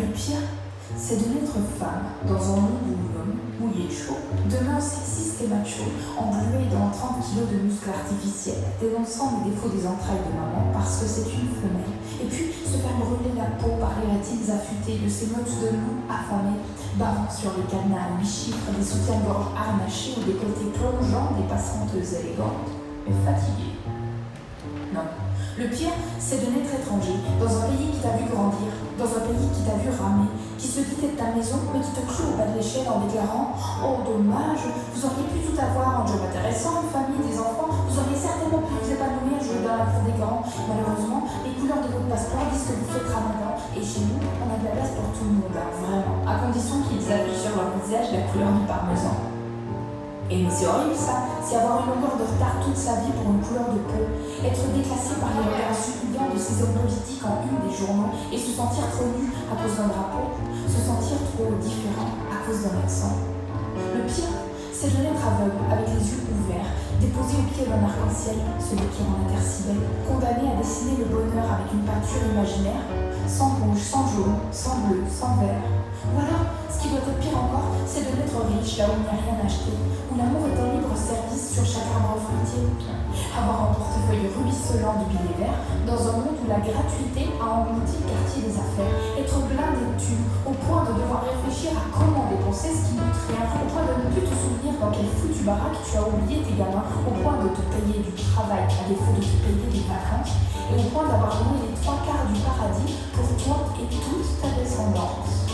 Le pire, c'est de naître femme dans un monde où l'homme, mouillé de chaud, demeure sexiste et macho, englué dans 30 kilos de muscles artificiels, dénonçant les défauts des entrailles de maman parce que c'est une femelle, et puis se faire brûler la peau par les rétines affûtées de ces meutes de loups affamés, bavant sur les cadenas à 8 chiffres, des soutiens-gorge harnachés ou des côtés plongeants des passantes élégantes, mais fatiguées. Non. Le pire, c'est de naître étranger, dans un pays qui t'a vu grandir, dans un pays qui t'a vu ramer, qui se quittait de ta maison, mais qui te cloue au bas de l'échelle en déclarant « Oh, dommage, vous auriez pu tout avoir, un job intéressant, une famille, des enfants, vous auriez certainement pu vous épanouir, jouer dans la cour des grands. Malheureusement, les couleurs de votre passeport disent que vous faites ramadan, et chez nous, on a de la place pour tout le monde, hein, vraiment, à condition qu'ils affichent sur leur visage la couleur du parmesan. » Et c'est horrible ça, c'est avoir une longueur de retard toute sa vie pour une couleur de peau, être déclassé par les regards suppliants de ces hommes politiques en une des journaux et se sentir trop nu à cause d'un drapeau, se sentir trop différent à cause d'un accent. Le pire, c'est de naître aveugle, avec les yeux ouverts, déposé au pied d'un arc-en-ciel, celui qui rend la terre si belle, condamné à dessiner le bonheur avec une peinture imaginaire, sans rouge, sans jaune, sans bleu, sans vert. Voilà, ce qui doit être pire encore, c'est de naître riche là où il n'y a rien à acheter, où l'amour est en libre service sur chaque arbre fruitier. Avoir un portefeuille ruisselant de billets verts, dans un monde où la gratuité a englouti le quartier des affaires. Être blindé de thunes, au point de devoir réfléchir à comment dépenser ce qui ne coûte rien, au point de ne plus te souvenir dans quelle foutue baraque tu as oublié tes gamins, au point de te payer du travail à défaut de te payer des vacances, et au point d'avoir loué les 3/4 du paradis pour toi et toute ta descendance.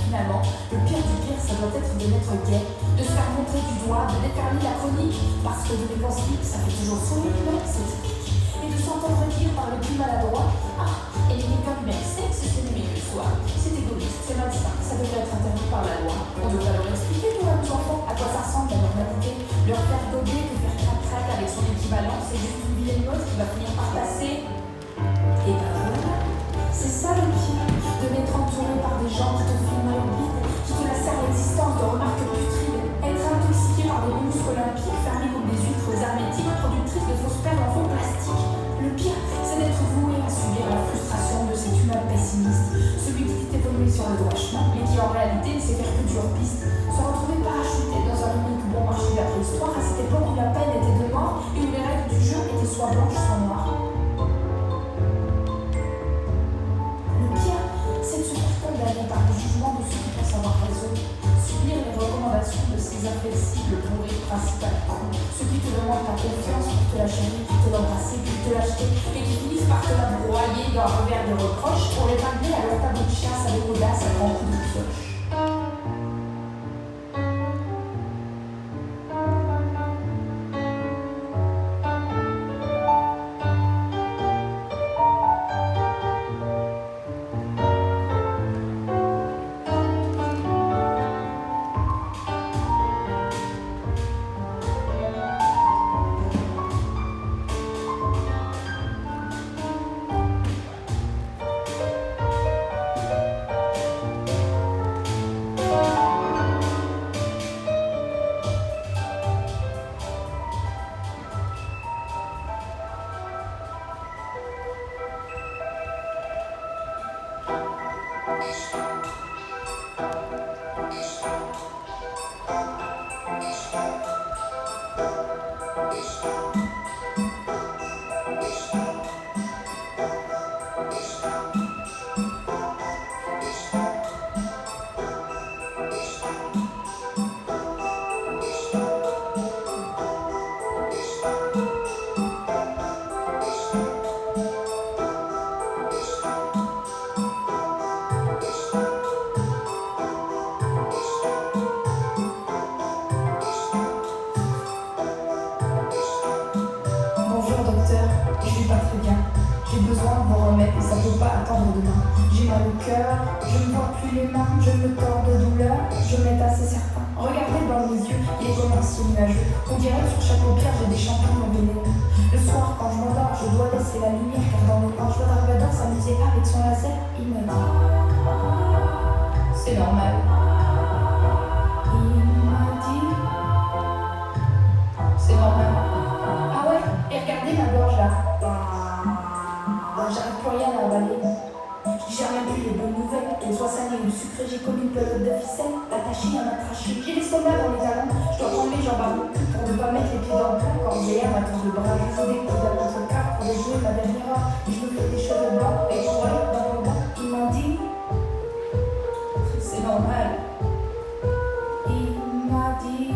Finalement, le pire du pire, ça doit être de naître gay, de se faire montrer du doigt, de déferler la chronique, parce que de dépenser, ça fait toujours sourire, non, c'est typique, et de s'entendre dire par le plus maladroit « Ah, elle est quelqu'un du même sexe, c'est aimé le soir, c'est égoïste, c'est malsain, ça devrait être interdit par la loi. » On devrait leur expliquer, nous, à nos enfants, à quoi ça ressemble la normalité, leur faire gober, de faire crac-crac avec son équivalent, c'est juste une vilaine mode qui va finir par passer. Et ben voilà, c'est ça le pire, de m'être entouré par des gens qui te filment au bide, qui te lacèrent l'existence de remarques putrides, être intoxiqué par des muscles olympiques fermés comme des huîtres hermétiques productrices de fausses perles en faux plastique. Le pire, c'est d'être voué à subir la frustration de cet humain pessimiste, celui qui dit évoluer sur le droit chemin, mais qui en réalité ne sait faire que du hors-piste, se retrouver parachuté dans un unique bon marché de la préhistoire à cette époque où la peine était de mort et où les règles du jeu étaient soit blanches soit noires. C'est de se faire condamner par le jugement de ceux qui pensent avoir raison, subir les recommandations de ces inflexibles bourrés principales, ceux qui te demandent ta confiance pour te la chérir, pour te l'embrasser, puis te l'acheter, et qui finissent par te la broyer d'un revers de reproche pour l'épingler à leur tableau de chasse avec audace à grands coups de pioche. Je vais pas très bien. J'ai besoin de vos remèdes et ça peut pas attendre demain. J'ai mal au cœur, je ne vois plus les mains, je me tords de douleur, je m'étais assez certain. Regardez dans mes yeux, il est comme un ciel nuageux. On dirait que sur chaque paupière j'ai des champignons vénéneux. Le soir, quand je m'endors, je dois laisser la lumière car dans mes mains, je vois Darvador s'amuser avec son laser. Il m'a dit c'est normal. Il m'a dit c'est normal. Ah ouais, et regardez ma gorge là. J'arrive plus rien à avaler. Je gère même plus les bonnes nouvelles. sois salé ou sucré, j'ai comme une pelote de ficelle attachée à ma trachée. J'ai l'estomac dans les talons, je dois prendre mes jambes à mon cul pour ne pas mettre les pieds dans le plat. Cordière, ma tour de bras, je joue des coups d'à contre carte pour jouer ma dernière heure. Et je me fais des cheveux blancs et je vois dans le banc. Il m'a dit, c'est normal. Il m'a dit,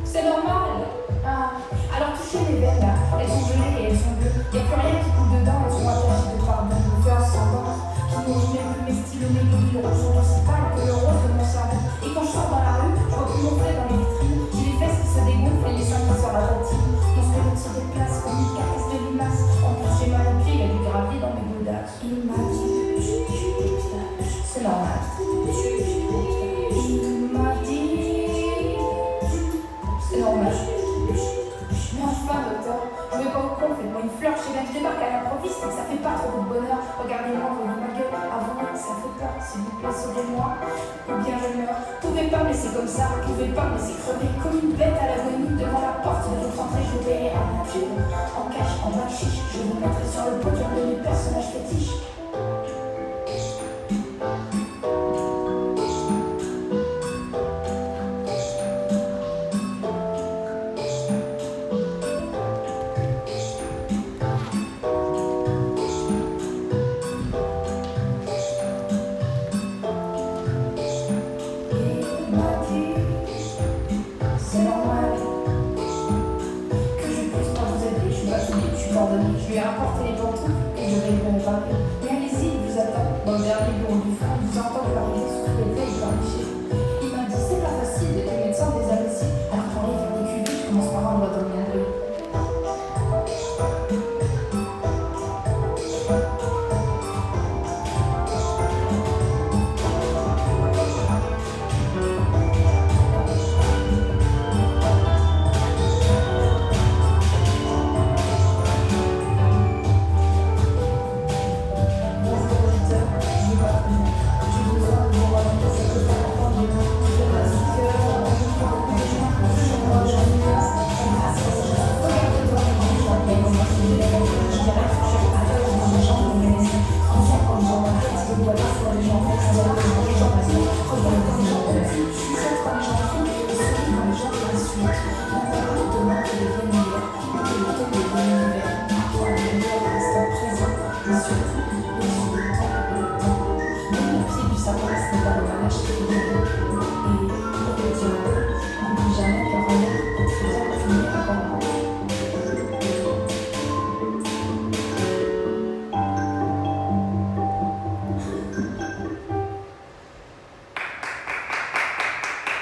c'est normal. Ah, alors touchez les veines là, elles sont gelées et elles sont bleues. Y'a plus rien qui coule dedans, elles sont attachées de pardon. Je me fais un semblant qui n'ose même plus mes stylos, mes gorilles sont aussi pâles que le rose de mon cerveau. Et quand je sors dans la rue, je vois plus mon frère dans les vitrines. J'ai les fesses qui se dégonflent et les seins qui sortent la rétine. Mon squelette se déplace comme une carcasse de limace. En plus j'ai mal aux pieds, il y a du gravier dans mes godasses. Il m'a dit, c'est normal. Il m'a dit, c'est normal. Mais enfin, docteur, je vais pas au con, faites-moi une fleur. Je sais bien que je débarque à l'improviste et que ça fait pas trop de bonheur. Regardez-moi, voyez ma gueule. Avant, ça fait peur. S'il vous plaît, sauvez-moi. Ou bien je meurs. Pouvez pas me laisser comme ça. Pouvez pas me laisser crever comme une bête à l'agonie devant la porte de votre entrée. Je verrai à nature. En cache, en bas chiche. Je vous mettrai sur le podium de mes personnages fétiches.